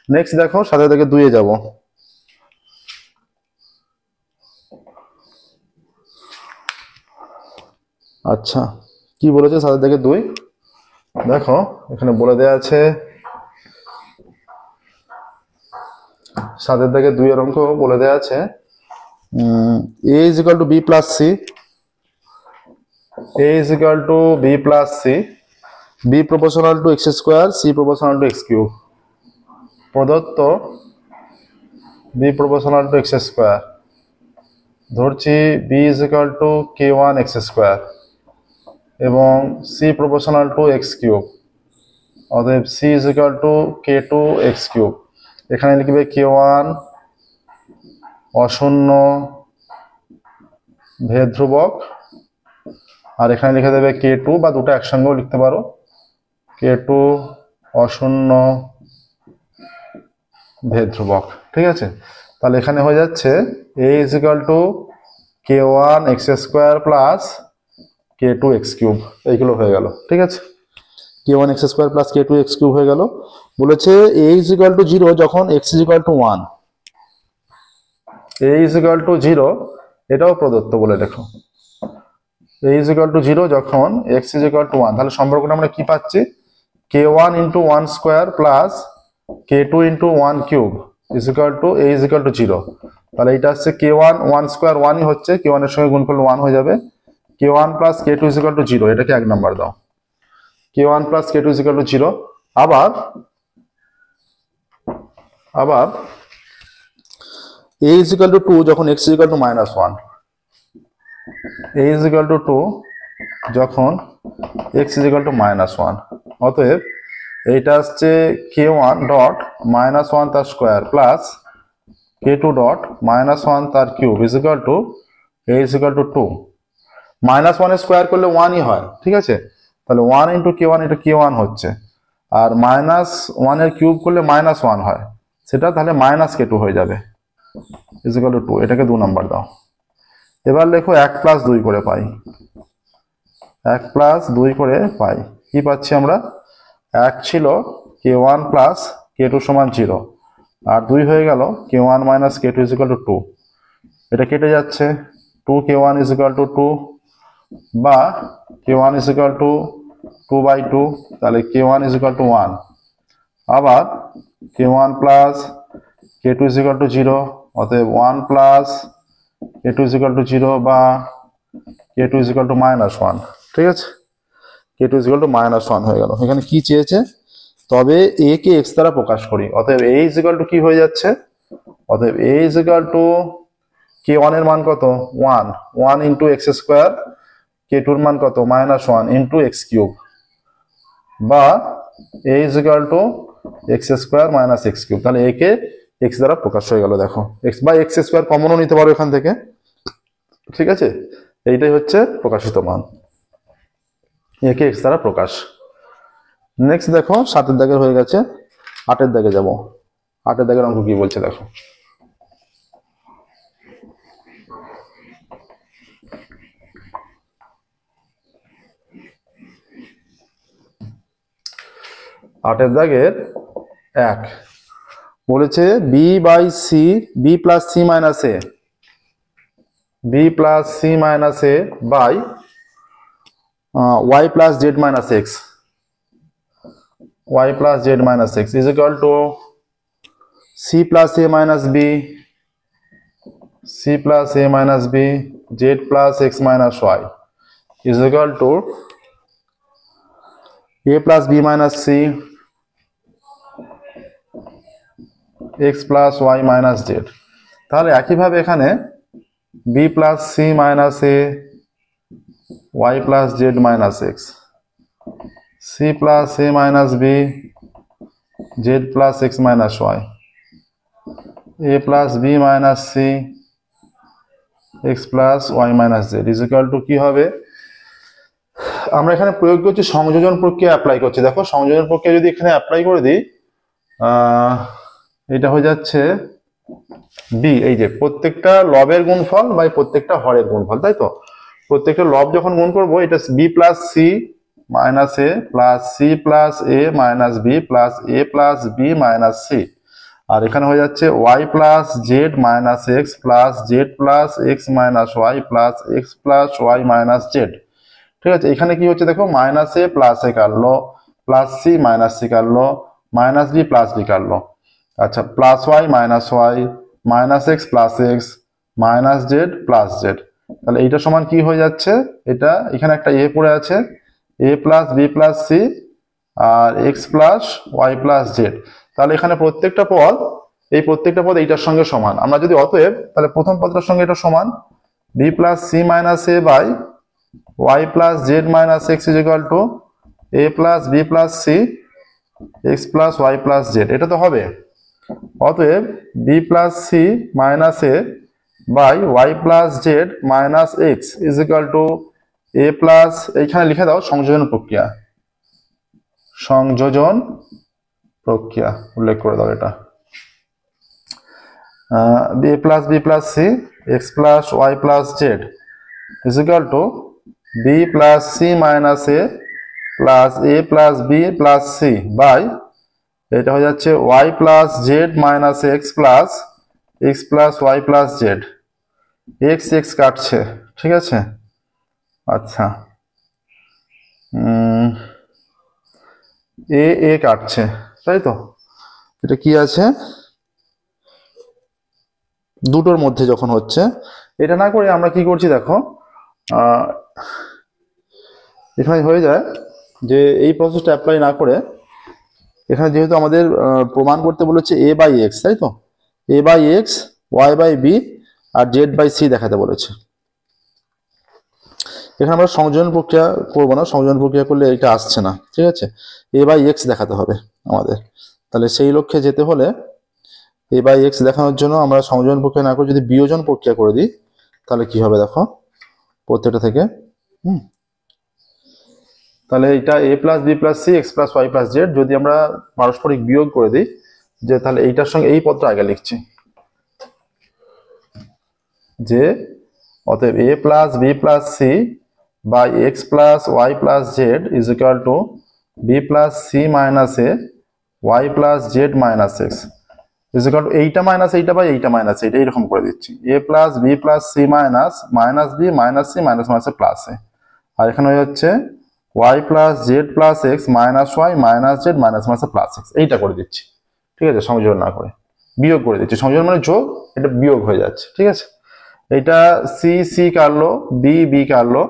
নেক্সট দেখো 7 থেকে 2 এ যাব। আচ্ছা, কি বলেছে 7 থেকে 2? দেখো এখানে বলে দেয়া আছে 7 থেকে 2 এর অঙ্ক বলে দেয়া আছে a = b + c, a = b + c, b proportional to x², c proportional to x³ প্রদত্ত b proportional to x², ধরছি b = k1 x² এবং c proportional to x³, অতএব c = k2 x³। এখানে লিখবে k1 অশূন্য ভেদ ধ্রুবক, আর এখানে লিখে দেবে k2, বা দুটো একসঙ্গেও লিখতে পারো, k2 অশূন্য ভেদ ধ্রুবক। ঠিক আছে, তাহলে এখানে হয়ে যাচ্ছে a = k1 x² + k2 x³ এইগুলো হয়ে গেল। ঠিক আছে, k1 x² + k2 x³ হয়ে গেল। বলেছে a = 0 যখন x = 1, a = 0 এটাও প্রদত্ত বলে দেখো, a = 0 যখন x = 1, তাহলে সম্পর্কটা আমরা কি পাচ্ছি, k1 × 1² + k2 × 1³ a = 0। তাহলে এটা হচ্ছে k1 1² 1ই হচ্ছে, k1 এর সঙ্গে গুণ করলে 1 হয়ে যাবে, k1 + k2 = 0, এটাকে 1 নাম্বার দাও, k1 + k2 = 0। আবার a = 2 যখন x = -1, a = 2 যখন x = -1, অতএব এইটা আসছে k1 ডট -1 তার স্কয়ার প্লাস k2 ডট -1 তার কিউব a = 2। -1 এর স্কয়ার করলে 1ই হয়। ঠিক আছে, তাহলে 1 × k1, এটা k1 হচ্ছে, আর -1 এর কিউব করলে -1 হয়, সেটা তাহলে -k2 হয়ে যাবে, = 2, এটাকে 2 নাম্বার দাও। এবার লেখো 1 + 2 করে পাই, 1 + 2 করে পাই, কি পাচ্ছি আমরা, 1 ছিল k1 + k2 = 0, আর 2 হয়ে গেল k1 - k2 = 2, এটা কেটে যাচ্ছে, 2k1 = 2 বা k1 = 2/2, তাহলে k1 = 1। আবার k1 + k2 = 0, অতএব 1 + k2 = 0 বা k2 = -1। ঠিক আছে, k2 = -1 হয়ে গেল। এখানে কি চেয়েছে, তবে a কে x দ্বারা প্রকাশ করি, অতএব a = কি হয়ে যাচ্ছে, অতএব a = k1 এর মান কত, 1 × x², k2 এর মান কত, -1 × x³ বা a = x² - x³। তাহলে a কে x দ্বারা প্রকাশ হয়ে গেল। দেখো x বা x² কমনও নিতে পারো এখান থেকে। ঠিক আছে, এইটাই হচ্ছে প্রকাশিত মান, a কে x দ্বারা প্রকাশ। নেক্সট দেখো 7 এর দাগের হয়ে গেছে, 8 এর দাগে যাব। 8 এর দাগের অঙ্ক কি বলছে দেখো, আটের দাগের 1 বলেছে b/c, b + c - a, b + c - a by y + z - x, y + z - x is equal to c + a - b, c + a - b, z + x - y is equal to a + b - c, x + y - z। তাহলে একইভাবে এখানে b + c - a, y + z - x, c + a - b, z + x - y, a + b - c, x + y - z is equal to কি হবে, আমরা এখানে প্রয়োগ করছি সংযোজন প্রক্রিয়া অ্যাপ্লাই করছি। দেখো সংযোজন প্রক্রিয়া যদি এখানে অ্যাপ্লাই করে দিই, এটা হয়ে যাচ্ছে b, এই যে প্রত্যেকটা লবের গুণফল বাই প্রত্যেকটা হরের গুণফল, তাই তো। প্রত্যেকটা লব যখন গুণ করবো, এটা B plus C minus A plus C plus A minus B plus A plus B minus C, আর এখানে হয়ে যাচ্ছে Y plus Z minus X plus Z plus X minus Y plus X plus Y minus Z. ঠিক আছে, এখানে কি হচ্ছে দেখো, মাইনাস এ প্লাস এ কাটলো, প্লাস সি মাইনাস সি কাটলো, মাইনাস বি প্লাস বি কাটলো, আচ্ছা plus Y minus X plus X minus Z plus Z. তাহলে এইটা সমান কি হয়ে যাচ্ছে, এটা এখানে একটা এ পড়ে আছে, A plus B plus C আর X plus Y plus Z. তাহলে এখানে প্রত্যেকটা পদ, এই প্রত্যেকটা পদ এইটার সঙ্গে সমান। আমরা যদি অতএব, তাহলে প্রথম পদটার সঙ্গে এটা সমান B plus C minus A by Y plus Z minus X is equal to A plus B plus C X plus Y plus Z, এটা তো হবে। অতএব B plus C minus A by Y plus Z minus X is equal to A plus, এইখানে লিখে দাও সংযোজন প্রক্রিয়া, সংযোজন প্রক্রিয়া উল্লেখ করে দাও এটা, B plus C X plus Y plus Z is equal to B plus C minus A plus A plus B plus C by, এটা হয়ে যাচ্ছে Y plus Z minus X plus Y plus Z, X X কাটছে, ঠিক আছে। আচ্ছা এ কাটছে, তাই তো, এটা কি আছে দুটোর মধ্যে যখন হচ্ছে, এটা না করে আমরা কি করছি দেখো, এখানে হয়ে যায় যে এই প্রসেসটা অ্যাপ্লাই না করে, এখানে যেহেতু আমাদের প্রমাণ করতে বলেছে এ বাই এক্স, তাই তো, A by X Y by B আর জেড বাই সি দেখাতে বলেছে। এখানে আমরা সংযোজন প্রক্রিয়া করবো না, সংযোজন প্রক্রিয়া করলে এটা আসছে না, ঠিক আছে, এ বাই এক্স দেখাতে হবে আমাদের। তাহলে সেই লক্ষ্যে যেতে হলে এ বাই এক্স দেখানোর জন্য আমরা সংযোজন প্রক্রিয়া না করে যদি বিয়োজন প্রক্রিয়া করে দিই, তাহলে কি হবে দেখো প্রত্যেকটা থেকে, তাহলে এটা A plus B plus C X plus Y plus Z যদি আমরা পারস্পরিক বিয়োগ করে দিই, যে তাহলে এইটার সঙ্গে এই পদটা আগে লিখছি, যে অতএব A plus B plus C by X plus Y plus Z is equal to B plus C minus A Y plus Z minus X is equal to এইটা মাইনাস এইটা বাই এইটা মাইনাস এইটা, এইরকম করে দিচ্ছি, A plus B plus C minus B minus C minus minus plus A, আর এখানে হয়ে যাচ্ছে Y plus Z plus X minus Y minus Z minus minus plus x, এইটা করে দিচ্ছি, ঠিক আছে, সংযোজন না করে বিয়োগ করে দিচ্ছি, সংযোজন মানে যোগ, এটা বিয়োগ হয়ে যাচ্ছে, ঠিক আছে। এটা সি সি কাটলো, বি বি কাটলো,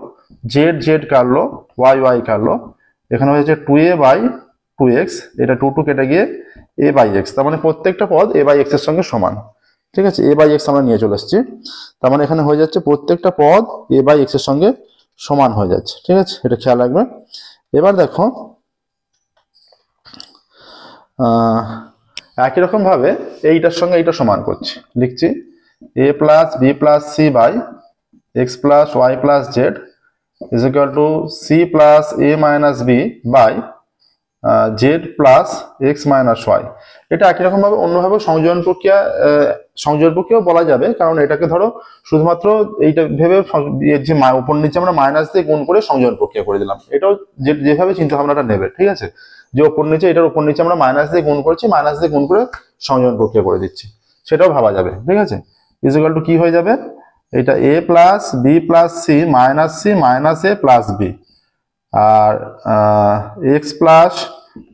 জেড জেড কাটলো, ওয়াই ওয়াই কাটলো, এখানে হয়েছে two A by two X, এটা টু টু কেটে গিয়ে এ বাই এক্স, তার মানে প্রত্যেকটা পদ এ বাই এক্স এর সঙ্গে সমান, ঠিক আছে, এ বাই এক্স আমরা নিয়ে চলে এসেছি, তার মানে এখানে হয়ে যাচ্ছে প্রত্যেকটা পদ এ বাই এক্স এর সঙ্গে সমান হয়ে যাচ্ছে, ঠিক আছে, এটা খেয়াল রাখবে। এবার দেখো একই রকম ভাবে এইটার সঙ্গে এইটা সমান করছি, লিখছি A plus B plus C by X plus Y plus Z is equal to C plus A minus B by Z plus X minus Y. এটা একই রকম ভাবে অন্যভাবে সংযোজন প্রক্রিয়াও বলা যাবে, কারণ এটাকে ধরো শুধুমাত্র এইটা ভেবে যে উপর নিচে আমরা মাইনাস দিয়ে গুণ করে সংযোজন প্রক্রিয়া করে দিলাম, এটাও যেভাবে চিন্তা ভাবনাটা নেবে, ঠিক আছে, যে ওপর নিচে এটার উপর নিচে আমরা মাইনাস দিয়ে গুণ করছি, মাইনাস দিয়ে গুণ করে সংযোজন প্রক্রিয়া করে দিচ্ছি, সেটাও ভাবা যাবে, ঠিক আছে। ইজ ইকুয়াল টু কি হয়ে যাবে, এটা A plus B plus C minus A plus B আর X plus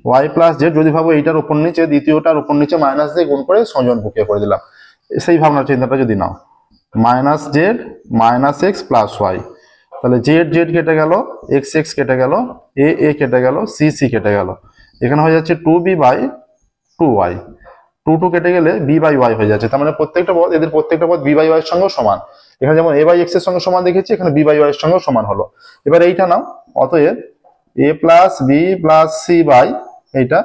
Y plus Z, যদি ভাবো এইটার উপর নিচে দ্বিতীয়টার উপর নিচে মাইনাস দিয়ে গুণ করে সংযোজন প্রক্রিয়া করে দিলাম, সেই ভাবনার চিন্তাটা যদি নাও, minus Z minus X plus Y, তাহলে জেড জেড কেটে গেল, এক্স এক্স কেটে গেল, এ কেটে গেল, সি সি কেটে গেল, এখানে হয়ে যাচ্ছে two B by two Y, two two কেটে গেলে বি বাই ওয়াই হয়ে যাচ্ছে, তার মানে প্রত্যেকটা পদ, এদের প্রত্যেকটা পদ বি বাই ওয়াই এর সঙ্গে সমান, এখানে যেমন এ বাই এক্স এর সঙ্গে সমান দেখেছি, এখানে বি বাই ওয়াই এর সঙ্গে সমান হলো। এবার এইটা নাও, অতএব A plus B plus C by এইটা,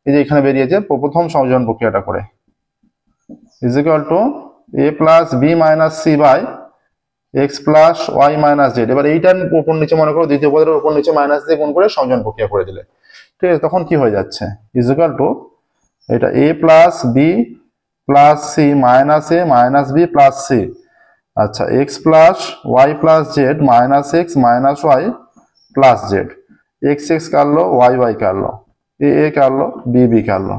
এই যে এখানে বেরিয়েছে প্রথম সংযোজন প্রক্রিয়াটা করে, is equal to A plus B minus C by X plus Y minus Z. এবার এইটার উপর নিচে মনে করো দ্বিতীয় পদের উপর নিচে মাইনাস দিয়ে গুণ করে সংযোজন প্রক্রিয়া করে দিলে, ঠিক আছে, তখন কি হয়ে যাচ্ছে, ইজ ইকুয়াল টু এটা A plus B plus C minus A minus B plus C আচ্ছা X plus Y plus Z minus X minus Y plus Z, X X কাটলো, ওয়াই ওয়াই কাটলো, এ কাটলো, বি কাটলো,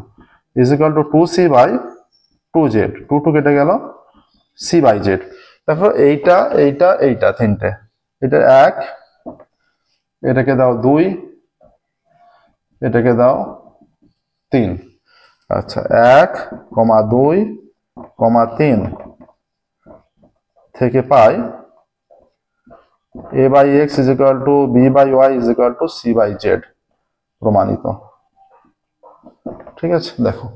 is equal two 2c by 2z, 2 কেটে গেল, c by Z. দেখো এইটা এইটা এইটা তিনটে, এটা 1, এটাকে দাও 2, এটাকে দাও 3। আচ্ছা 1, 2, 3 থেকে পাই a by X is equal to B by Y is equal to C by Z, প্রমাণিত। ঠিক আছে, দেখো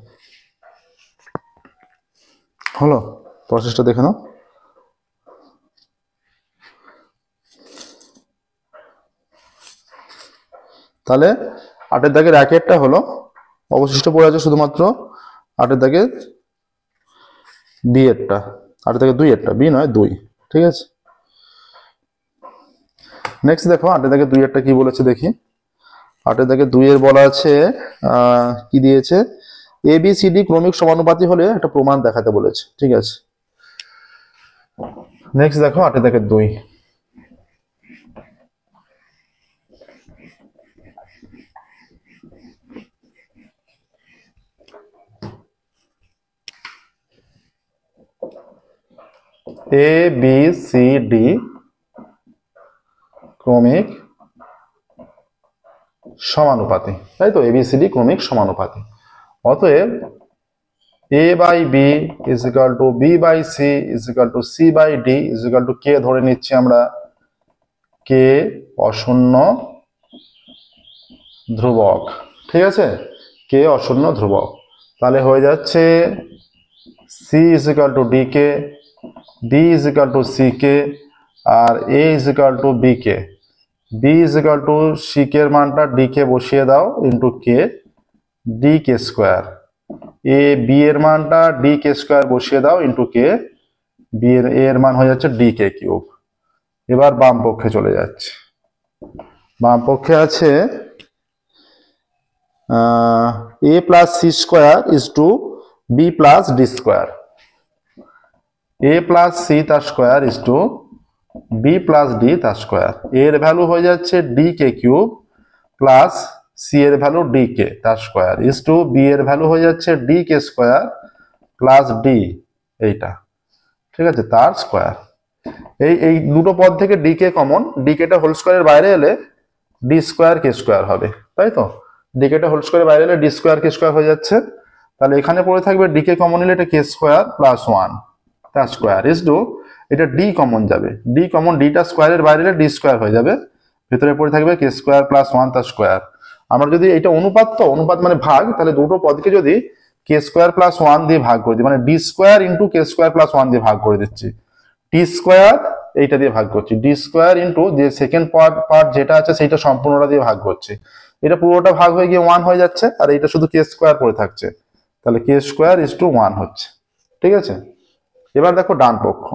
হলো, প্রসেসটা দেখে নাও। তাহলে 8 দাগের 1 হলো, অবশিষ্ট পড়ে আছে শুধুমাত্র 8 দাগের বি এরটা, 8 দাগের 2 বি নয় 2। ঠিক আছে, নেক্সট দেখো 8 দাগের 2 কি বলেছে দেখি। 8 দাগের 2 বলা আছে কি দিয়েছে, এ বি সি ডি ক্রমিক সমানুপাতি হলে একটা প্রমাণ দেখাতে বলেছে। ঠিক আছে, নেক্সট দেখো 8 দাগের 2, এ বি সি ডি ক্রমিক সমানুপাতি, তাই তো, এবিসিডি ক্রমিক সমানুপাতি। অতএব A by B is equal to B by C is equal to C by D is equal to K ধরে নিচ্ছি আমরা, কে অশূন্য ধ্রুবক। ঠিক আছে, কে অশূন্য ধ্রুবক। তাহলে হয়ে যাচ্ছে C is equal to D K, D is equal to C K, আর A is equal to B K. B is equal to C K এর মানটা ডি কে বসিয়ে দাও into K, D K square. A B এর মানটা D K square বসিয়ে দাও into কে, B এর মান হয়ে যাচ্ছে ডি কে কিউব। এবার বাম পক্ষে চলে যাচ্ছে, বাম পক্ষে আছে A plus C square is to B plus D square, A plus C তার square is to B plus D তার স্কোয়ার। এর ভ্যালু হয়ে যাচ্ছে D K cube plus C এর ভ্যালু ডি কে তার স্কোয়ার ইজ টু বি এর value হয়ে যাচ্ছে D K square plus D, এইটা। ঠিক আছে, তার স্কোয়ার। এই দুটো পদ থেকে ডি কে কমন, ডি কেটা হোল স্কোয়ারের বাইরে এলে ডি স্কোয়ার কে স্কোয়ার হবে, তাই তো, ডি কেটা হোল স্কোয়ারের বাইরে এলে ডি স্কোয়ার কে স্কোয়ার হয়ে যাচ্ছে। তাহলে এখানে পড়ে থাকবে ডি কে কমন নিলে এটা কে স্কোয়ার প্লাস 1 তার স্কোয়ার ইজ টু, এটা ডি কমন যাবে, ডি কমন, ডিটা স্কোয়ারের বাইরে এলে ডি স্কোয়ার হয়ে যাবে, ভিতরে পড়ে থাকবে কে স্কোয়ার প্লাস 1 তার স্কোয়ার। আমরা যদি এটা অনুপাত, তো অনুপাত মানে ভাগ, তাহলে দুটো পদকে যদি কে স্কোয়ার প্লাস 1 দিয়ে ভাগ করে দিই, মানে D square into k square plus 1 দিয়ে ভাগ করে দিচ্ছি, টি স্কোয়ার এইটা দিয়ে ভাগ করছি, ডি স্কোয়ার ইন্টু যে সেকেন্ড পার্ট যেটা আছে সেইটা সম্পূর্ণটা দিয়ে ভাগ করছি, এটা পুরোটা ভাগ হয়ে গিয়ে 1 হয়ে যাচ্ছে, আর এইটা শুধু কে স্কোয়ার পড়ে থাকছে, তাহলে কে স্কোয়ার ইজ টু 1 হচ্ছে। ঠিক আছে, এবার দেখো ডান পক্ষ,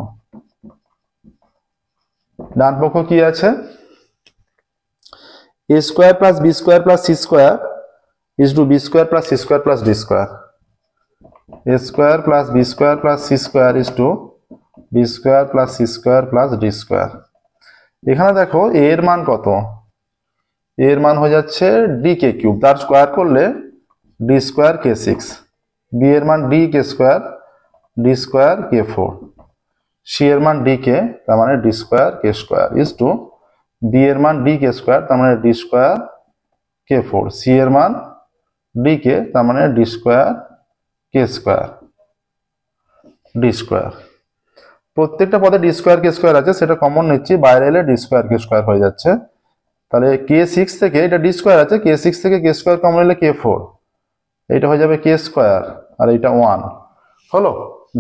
ডান পক্ষ কি আছে, A square plus B square plus C square is to B square plus C square plus D square, A square plus B square plus C square is to B square plus C square plus D square. এখানে দেখো এ এর মান কত, এ এর মান হয়ে যাচ্ছে D K cube, তার স্কোয়ার করলে ডি স্কোয়ার কে 6, বি এর মান D K square, D square K 4, C এর মান ডি কে, তার মানে D square K square is to B এর মান ডি কে স্কোয়ার, তার মানে ডি স্কোয়ার কে 4, সি এর মান ডি কে, তার মানে D square K square, D square. প্রত্যেকটা পদে ডি স্কোয়ার কে স্কোয়ার আছে, সেটা কমন নিচ্ছি, বাইরে এলে ডি স্কোয়ার কে স্কোয়ার হয়ে যাচ্ছে। তাহলে কে 6 থেকে, এটা ডি স্কোয়ার আছে, কে 6 থেকে কে স্কোয়ার কমন নিলে কে 4, এইটা হয়ে যাবে কে স্কোয়ার, আর এইটা 1 হলো।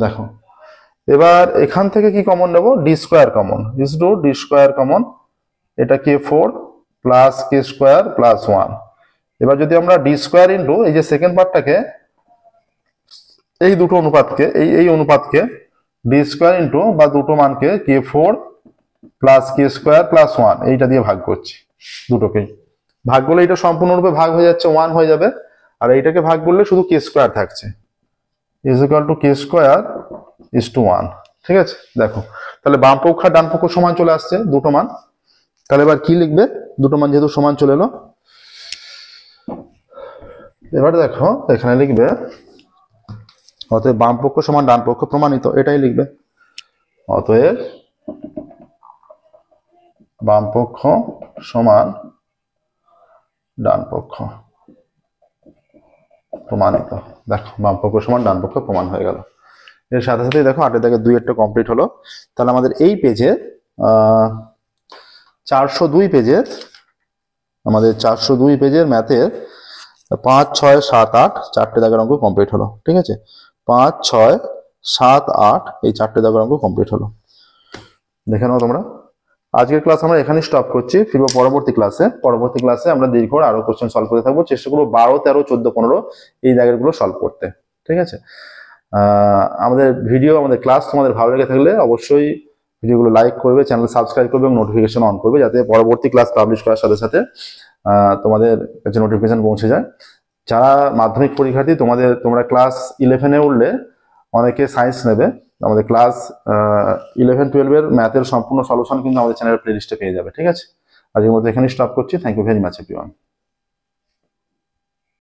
দেখো এবার এখান থেকে কি কমন নেব, D square common is to D square common, এটা K 4 plus K square plus 1। এবার যদি আমরা ডি স্কোয়ার ইন্টু এই যে সেকেন্ড পার্টটাকে, এই দুটো অনুপাতকে, এই অনুপাতকে ডি স্কোয়ার ইন্টু বা দুটো মানকে কে 4 প্লাস কে স্কোয়ার প্লাস 1 এইটা দিয়ে ভাগ করছি, দুটোকেই ভাগ করলে এটা সম্পূর্ণরূপে ভাগ হয়ে যাচ্ছে, 1 হয়ে যাবে, আর এইটাকে ভাগ করলে শুধু কে স্কোয়ার থাকছে, is equal to K square is to 1। ঠিক আছে, দেখো তাহলে বাম পক্ষ আর ডান পক্ষ সমান চলে আসছে, দুটো মান। তাহলে এবার কি লিখবে, দুটো মান যেহেতু সমান চলে এলো, এবার দেখো এখানে লিখবে অতএব বাম পক্ষ সমান ডান পক্ষ প্রমাণিত, এটাই লিখবে। অতএব বাম পক্ষ সমান ডান পক্ষ প্রমাণিত। দেখো বাম পক্ষ সমান ডান পক্ষ প্রমাণ হয়ে গেল। এর সাথে সাথে দেখো 8 থেকে 2 একটা কমপ্লিট হলো। তাহলে আমাদের এই পেজে 402 পেজের, আমাদের 402 পেজের ম্যাথের 5, 6, 7, 8 চারটে দাগের অঙ্ক কমপ্লিট হলো। ঠিক আছে, 5, 6, 7, 8 এই চারটে দাগের অঙ্ক কমপ্লিট হলো। দেখে নাও তোমরা। আজকের ক্লাস আমরা এখানে স্টপ করছি, ফিরবো পরবর্তী ক্লাসে। পরবর্তী ক্লাসে আমরা দীর্ঘ আরো কোশ্চেন সলভ করতে থাকবো, চেষ্টা করবো 12, 13, 14, 15 এই দাগের গুলো সলভ করতে। ঠিক আছে, আমাদের ভিডিও, আমাদের ক্লাস তোমাদের ভালো লেগে থাকলে অবশ্যই ভিডিওগুলো লাইক করবে, চ্যানেল সাবস্ক্রাইব করবে এবং নোটিফিকেশন অন করবে, যাতে পরবর্তী ক্লাস পাবলিশ করার সাথে সাথে তোমাদের কাছে নোটিফিকেশন পৌঁছে যায়। যারা মাধ্যমিক পরীক্ষার্থী, তোমরা ক্লাস 11-এ উঠলে অনেকে সায়েন্স নেবে, আমাদের ক্লাস 11, 12-এর ম্যাথের সম্পূর্ণ সলিউশন কিন্তু আমাদের চ্যানেলের প্লেলিস্টে পেয়ে যাবে। ঠিক আছে, আজকের মতো এখানে স্টপ করছি। Thank you very much everyone.